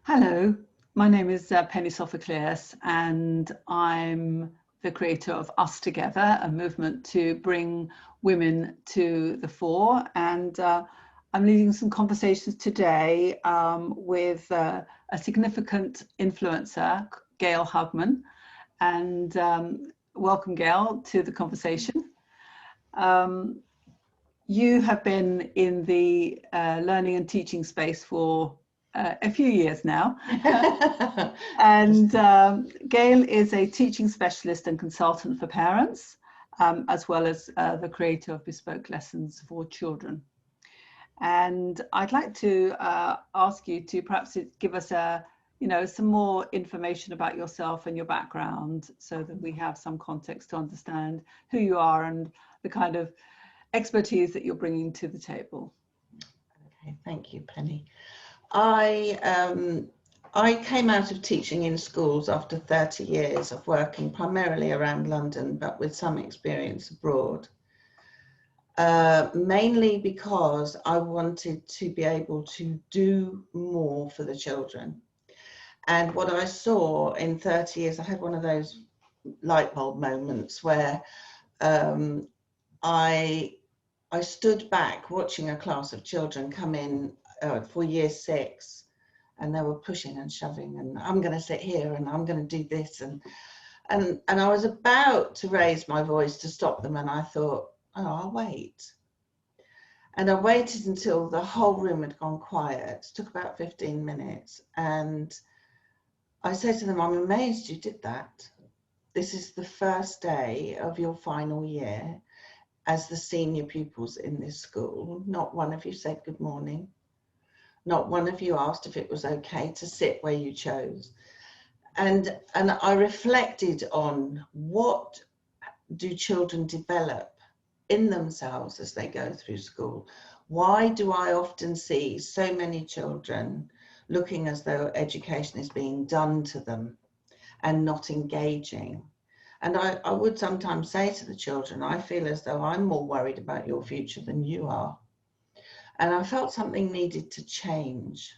Hello, my name is Penny Sophocleous, and I'm the creator of Us Together, a movement to bring women to the fore. And I'm leading some conversations today with a significant influencer, Gail Hugman. And welcome, Gail, to the conversation. You have been in the learning and teaching space for a few years now. And Gail is a teaching specialist and consultant for parents, as well as the creator of bespoke lessons for children. And I'd like to ask you to perhaps give us some more information about yourself and your background, so that we have some context to understand who you are and the kind of expertise that you're bringing to the table. Okay, thank you, Penny. I came out of teaching in schools after 30 years of working primarily around London, but with some experience abroad. Mainly because I wanted to be able to do more for the children. And what I saw in 30 years, I had one of those light bulb moments where I stood back watching a class of children come in for year 6, and they were pushing and shoving, and I'm going to sit here and I'm going to do this, and I was about to raise my voice to stop them, and I thought, oh, I'll wait. And I waited until the whole room had gone quiet. It took about 15 minutes, and I said to them, I'm amazed you did that. This is the first day of your final year as the senior pupils in this school. Not one of you said good morning. Not one of you asked if it was okay to sit where you chose. And I reflected on, what do children develop in themselves as they go through school? Why do I often see so many children looking as though education is being done to them and not engaging? And I would sometimes say to the children, I feel as though I'm more worried about your future than you are. And I felt something needed to change.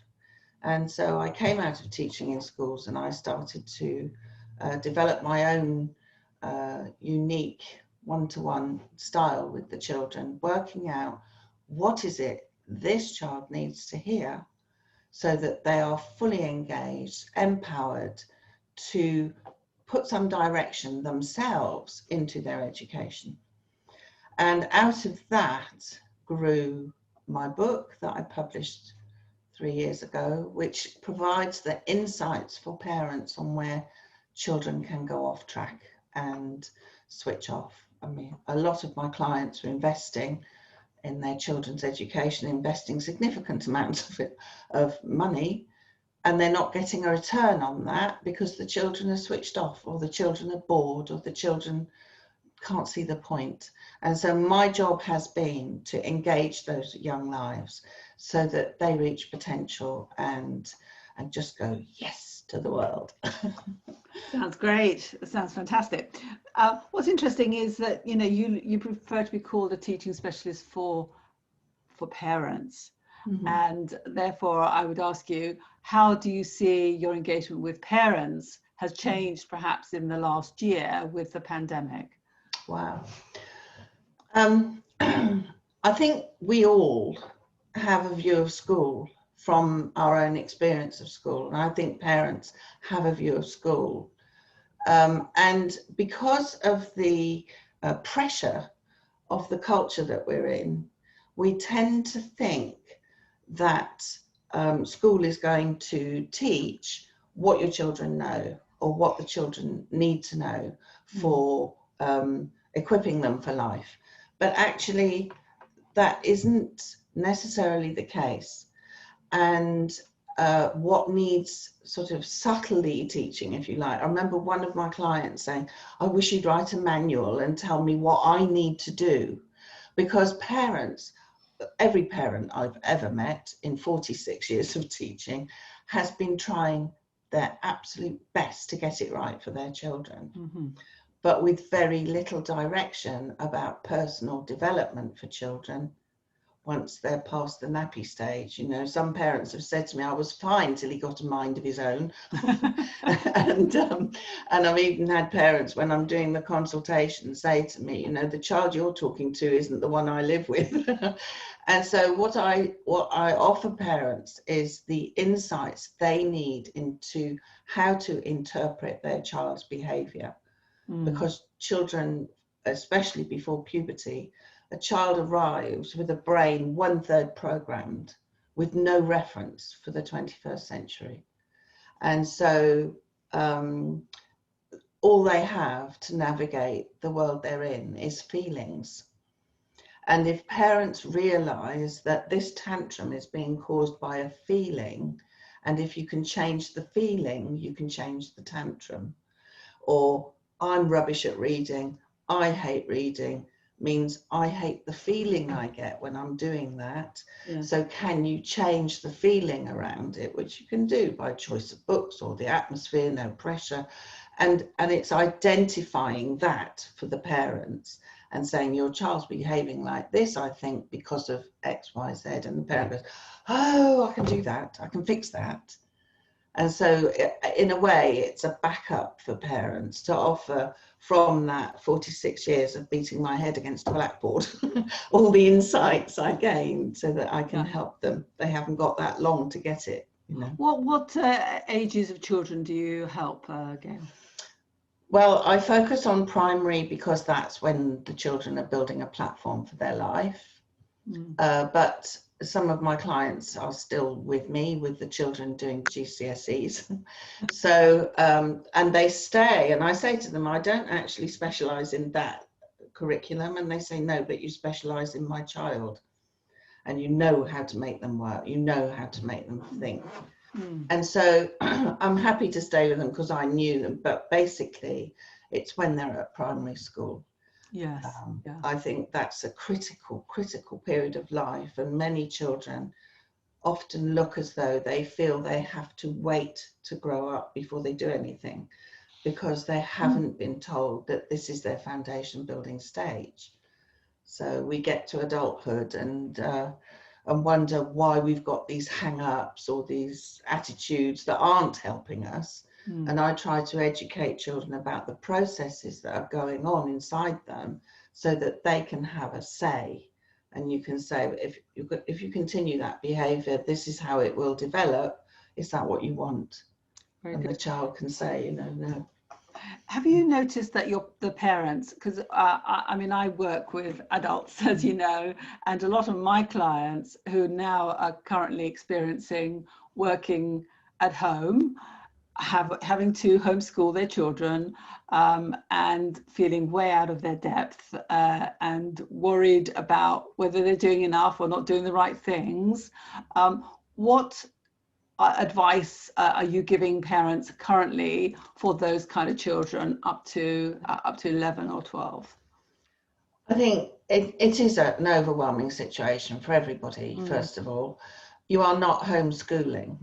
And so I came out of teaching in schools, and I started to develop my own unique one-to-one style with the children, working out what is it this child needs to hear so that they are fully engaged, empowered to put some direction themselves into their education. And out of that grew my book that I published 3 years ago, which provides the insights for parents on where children can go off track and switch off. I mean, a lot of my clients are investing in their children's education, investing significant amounts of money, and they're not getting a return on that because the children are switched off, or the children are bored, or the children can't see the point. And so my job has been to engage those young lives so that they reach potential and just go yes to the world. Sounds great. Sounds fantastic. What's interesting is that you prefer to be called a teaching specialist for parents. Mm-hmm. And therefore I would ask you, how do you see your engagement with parents has changed perhaps in the last year with the pandemic? Wow. I think we all have a view of school from our own experience of school, and I think parents have a view of school. And because of the pressure of the culture that we're in, we tend to think that school is going to teach what your children know, or what the children need to know for equipping them for life. But actually, that isn't necessarily the case. And what needs sort of subtly teaching, if you like. I remember one of my clients saying, I wish you'd write a manual and tell me what I need to do. Because parents, every parent I've ever met in 46 years of teaching has been trying their absolute best to get it right for their children. Mm-hmm. But with very little direction about personal development for children, once they're past the nappy stage. You know, some parents have said to me, I was fine till he got a mind of his own. and I've even had parents, when I'm doing the consultation, say to me, you know, the child you're talking to isn't the one I live with. And so what I offer parents is the insights they need into how to interpret their child's behavior. Because children, especially before puberty, a child arrives with a brain 1/3 programmed, with no reference for the 21st century. And so all they have to navigate the world they're in is feelings. And if parents realize that this tantrum is being caused by a feeling, and if you can change the feeling, you can change the tantrum. Or I'm rubbish at reading, I hate reading, means I hate the feeling I get when I'm doing that. Yeah. So can you change the feeling around it, which you can do by choice of books or the atmosphere, no pressure. And it's identifying that for the parents and saying, your child's behaving like this, I think, because of X, Y, Z. And the parent goes, oh, I can do that, I can fix that. And so in a way, it's a backup for parents to offer from that 46 years of beating my head against a blackboard, all the insights I gained so that I can help them. They haven't got that long to get it. You know. What ages of children do you help, Gail? Well, I focus on primary because that's when the children are building a platform for their life. But some of my clients are still with me, with the children doing GCSEs. So, and they stay, and I say to them, I don't actually specialize in that curriculum. And they say, no, but you specialize in my child. And you know how to make them work. You know how to make them think. And so I'm happy to stay with them because I knew them. But basically, it's when they're at primary school. Yes. I think that's a critical period of life, and many children often look as though they feel they have to wait to grow up before they do anything, because they haven't been told that this is their foundation building stage. So we get to adulthood and wonder why we've got these hang-ups or these attitudes that aren't helping us. And I try to educate children about the processes that are going on inside them so that they can have a say. And you can say, if you continue that behavior, this is how it will develop. Is that what you want? Very and good. The child can say, you know, no. Have you noticed that the parents, because I mean, I work with adults, as you know, and a lot of my clients who now are currently experiencing working at home, having to homeschool their children and feeling way out of their depth and worried about whether they're doing enough or not doing the right things. What advice are you giving parents currently for those kind of children up to 11 or 12? I think it is an overwhelming situation for everybody. First of all, you are not homeschooling.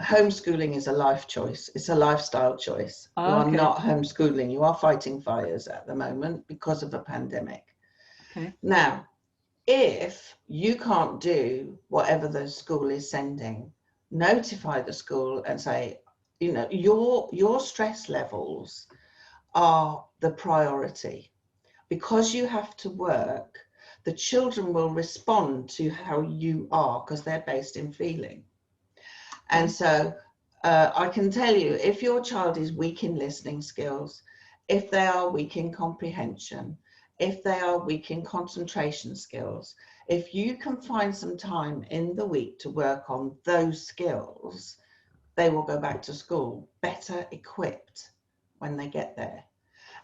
Homeschooling is a life choice. It's a lifestyle choice. You are not homeschooling. You are fighting fires at the moment because of a pandemic. Okay. Now, if you can't do whatever the school is sending, notify the school and say, you know, your stress levels are the priority. Because you have to work, the children will respond to how you are because they're based in feeling. And so I can tell you, if your child is weak in listening skills, if they are weak in comprehension, if they are weak in concentration skills, if you can find some time in the week to work on those skills, they will go back to school better equipped when they get there.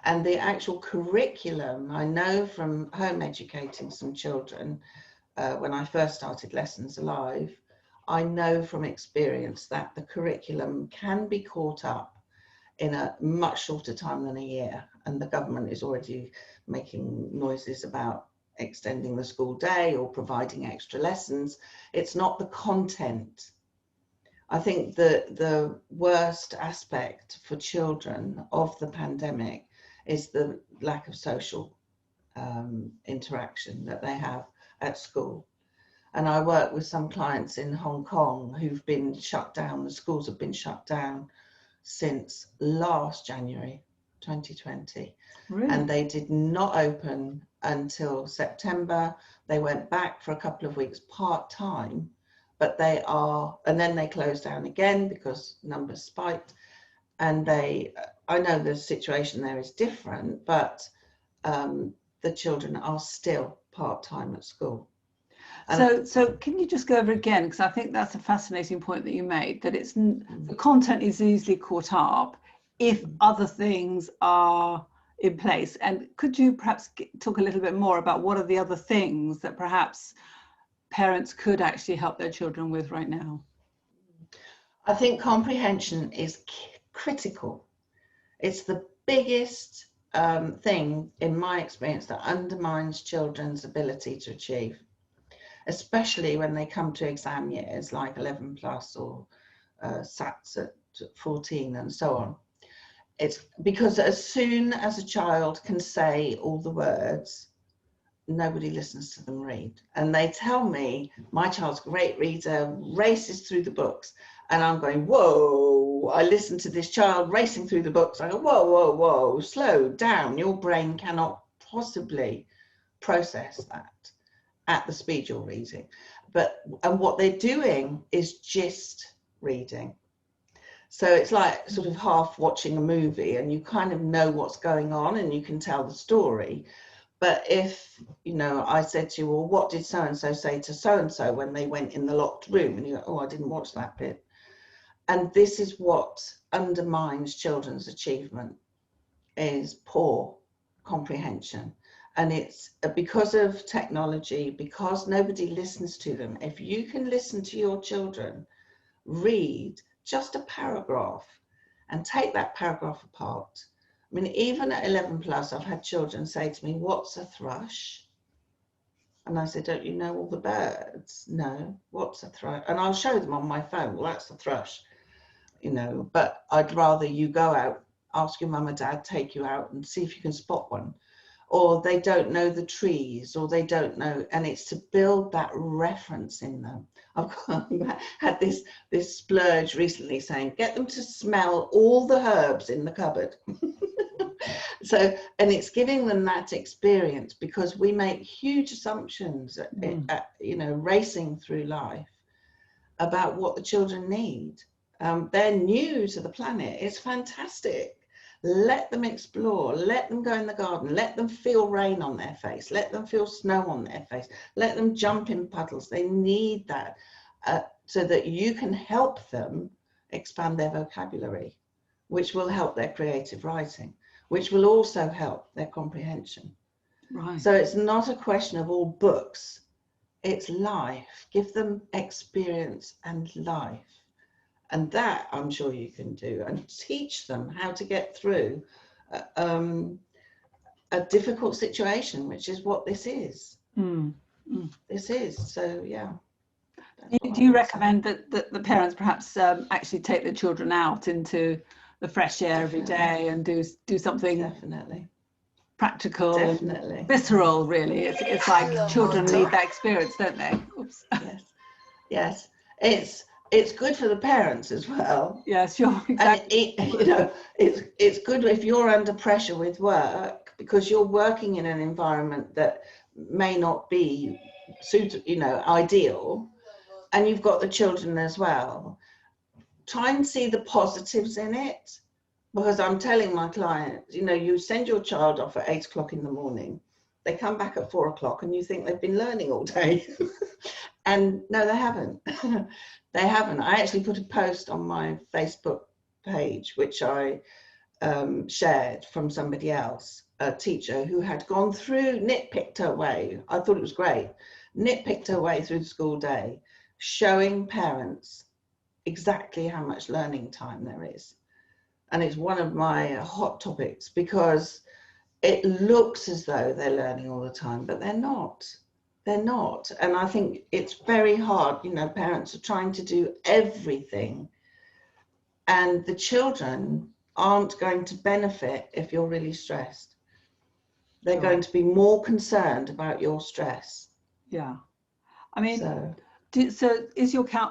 And the actual curriculum, I know from home educating some children, when I first started Lessons Alive, I know from experience that the curriculum can be caught up in a much shorter time than a year. And the government is already making noises about extending the school day or providing extra lessons. It's not the content. I think the worst aspect for children of the pandemic is the lack of social interaction that they have. at school. And I work with some clients in Hong Kong who've been shut down. The schools have been shut down since last January 2020. Really? And they did not open until September. They went back for a couple of weeks part-time, but they are, and then they closed down again because numbers spiked. And I know the situation there is different, but the children are still part-time at school. So can you just go over again, because I think that's a fascinating point that you made, that it's the content is easily caught up if other things are in place. And could you perhaps talk a little bit more about what are the other things that perhaps parents could actually help their children with right now? I think comprehension is critical. It's the biggest thing in my experience that undermines children's ability to achieve, especially when they come to exam years like 11 plus or SATs at 14 and so on. It's because as soon as a child can say all the words, nobody listens to them read. And they tell me, my child's a great reader, races through the books. And I'm going, whoa, I listen to this child racing through the books. I go, whoa, whoa, whoa, slow down. Your brain cannot possibly process that at the speed you're reading. And what they're doing is just reading. So it's like sort of half watching a movie and you kind of know what's going on and you can tell the story. But if, I said to you, well, what did so-and-so say to so-and-so when they went in the locked room? And you go, oh, I didn't watch that bit. And this is what undermines children's achievement, is poor comprehension. And it's because of technology, because nobody listens to them. If you can listen to your children read just a paragraph and take that paragraph apart. I mean, even at 11 plus, I've had children say to me, what's a thrush? And I said, don't you know all the birds? No, what's a thrush? And I'll show them on my phone, well, that's a thrush, but I'd rather you go out, ask your mum or dad, take you out and see if you can spot one. Or they don't know the trees, or they don't know, and it's to build that reference in them. I've had this splurge recently saying, get them to smell all the herbs in the cupboard. And it's giving them that experience, because we make huge assumptions, racing through life about what the children need. They're new to the planet. It's fantastic. Let them explore, let them go in the garden, let them feel rain on their face, let them feel snow on their face, let them jump in puddles. They need that so that you can help them expand their vocabulary, which will help their creative writing, which will also help their comprehension. Right. So it's not a question of all books, it's life. Give them experience and life. And that I'm sure you can do, and teach them how to get through a difficult situation, which is what this is. This is, so yeah. Do you recommend that the parents perhaps actually take their children out into the fresh air every day and do something definitely practical, definitely visceral, really? It's like children need that experience, don't they? Oops. Yes. It's good for the parents as well. Yeah, sure, exactly. And it's good if you're under pressure with work, because you're working in an environment that may not be ideal, and you've got the children as well. Try and see the positives in it, because I'm telling my clients, you send your child off at 8 o'clock in the morning, they come back at 4 o'clock and you think they've been learning all day. And no, they haven't. They haven't. I actually put a post on my Facebook page, which I shared from somebody else, a teacher who had gone through, nitpicked her way. I thought it was great. Nitpicked her way through the school day, showing parents exactly how much learning time there is. And it's one of my hot topics, because it looks as though they're learning all the time, but they're not. They're not. And I think it's very hard, parents are trying to do everything, and the children aren't going to benefit if you're really stressed. They're going to be more concerned about your stress Yeah. I mean, So,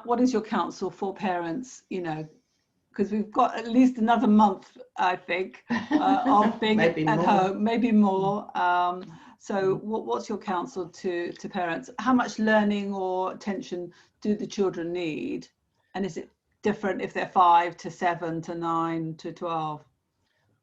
what is your counsel for parents, you know, because we've got at least another month, I think, of being at home, maybe more. So what's your counsel to parents? How much learning or attention do the children need? And is it different if they're 5 to 7 to 9 to 12?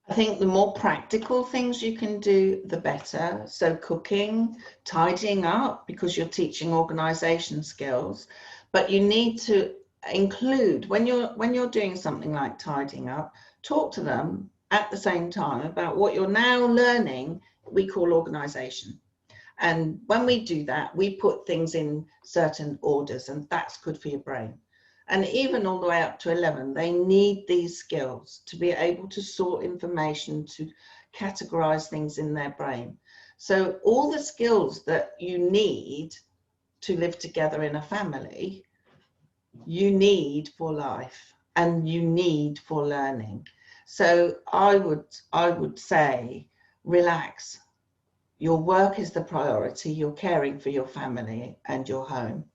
I think the more practical things you can do, the better. So cooking, tidying up, because you're teaching organisation skills, but you need to include, when you're doing something like tidying up, talk to them at the same time about what you're now learning, we call organisation. And when we do that, we put things in certain orders, and that's good for your brain. And even all the way up to 11, they need these skills to be able to sort information, to categorize things in their brain. So all the skills that you need to live together in a family, you need for life and you need for learning. So I would say, relax. Your work is the priority. You're caring for your family and your home.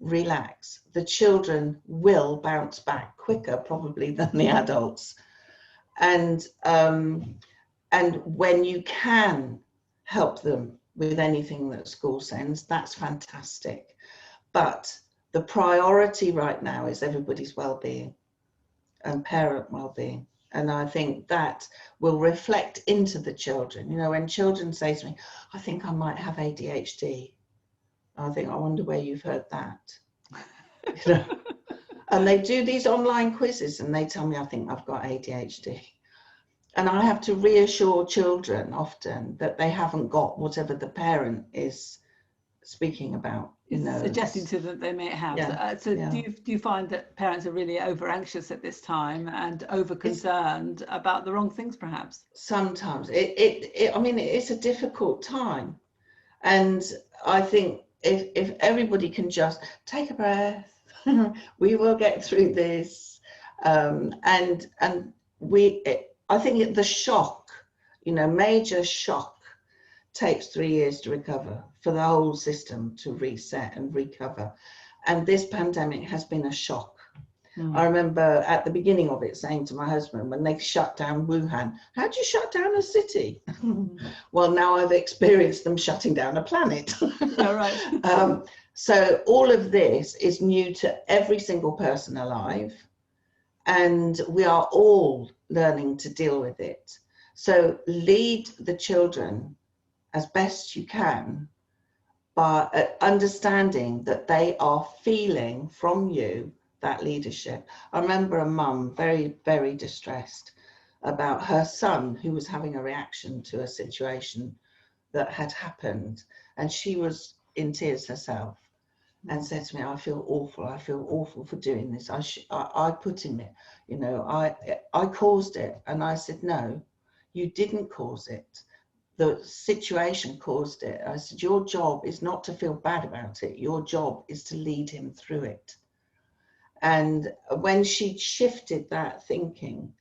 Relax. The children will bounce back quicker probably than the adults. And when you can help them with anything that school sends, that's fantastic. But the priority right now is everybody's well-being and parent well-being. And I think that will reflect into the children. You know, when children say to me, I think I might have ADHD, I think, I wonder where you've heard that. You know? And they do these online quizzes and they tell me, I think I've got ADHD. And I have to reassure children often that they haven't got whatever the parent is speaking about, you know, suggesting to them they may have. Yeah, so yeah. do you find that parents are really over anxious at this time and over concerned about the wrong things perhaps? Sometimes I mean, it's a difficult time. And I think if everybody can just take a breath, we will get through this. I think the shock, you know, major shock takes 3 years to recover, for the whole system to reset and recover. And this pandemic has been a shock. I remember at the beginning of it saying to my husband, when they shut down Wuhan, how do you shut down a city? Well, now I've experienced them shutting down a planet. Oh, right. So all of this is new to every single person alive, and we are all learning to deal with it. So lead the children as best you can by understanding that they are feeling from you that leadership. I remember a mum very, very distressed about her son who was having a reaction to a situation that had happened, and she was in tears herself and said to me, I feel awful for doing this. I put in it, you know, I caused it. And I said, no, you didn't cause it. The situation caused it. I said, your job is not to feel bad about it. Your job is to lead him through it. And when she shifted that thinking,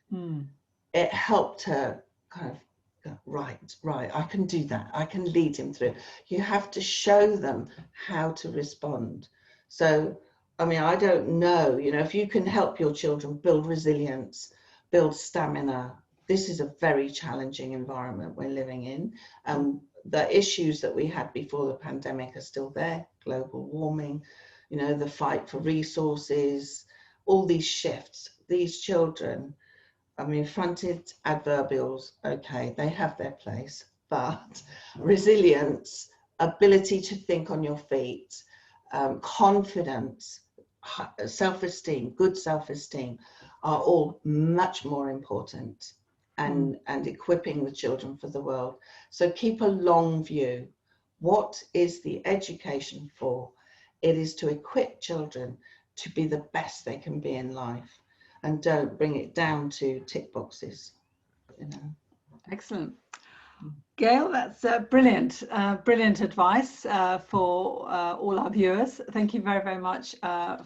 it helped her kind of go, right, I can do that. I can lead him through. You have to show them how to respond. So, I mean, I don't know, you know, if you can help your children build resilience, build stamina. This is a very challenging environment we're living in. The issues that we had before the pandemic are still there. Global warming, you know, the fight for resources, all these shifts. These children, I mean, fronted adverbials, okay, they have their place, but resilience, ability to think on your feet, confidence, self-esteem, good self-esteem are all much more important, and equipping the children for the world. So keep a long view. What is the education for? It is to equip children to be the best they can be in life, and don't bring it down to tick boxes, you know. Excellent. Gail, that's brilliant advice for all our viewers. Thank you very, very much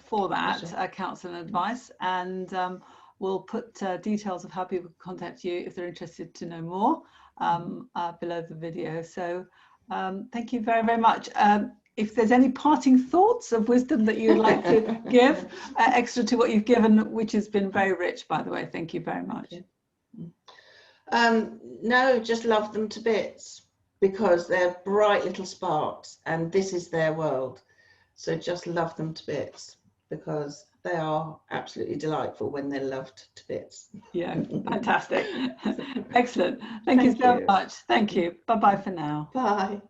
for that counsel and advice. And we'll put details of how people can contact you if they're interested to know more below the video. So thank you very, very much. if there's any parting thoughts of wisdom that you'd like to give extra to what you've given, which has been very rich, by the way. Thank you very much. No, just love them to bits, because they're bright little sparks and this is their world. So just love them to bits, because they are absolutely delightful when they're loved to bits. Yeah, fantastic. Excellent. Thank you so much. Thank you. Bye-bye for now. Bye.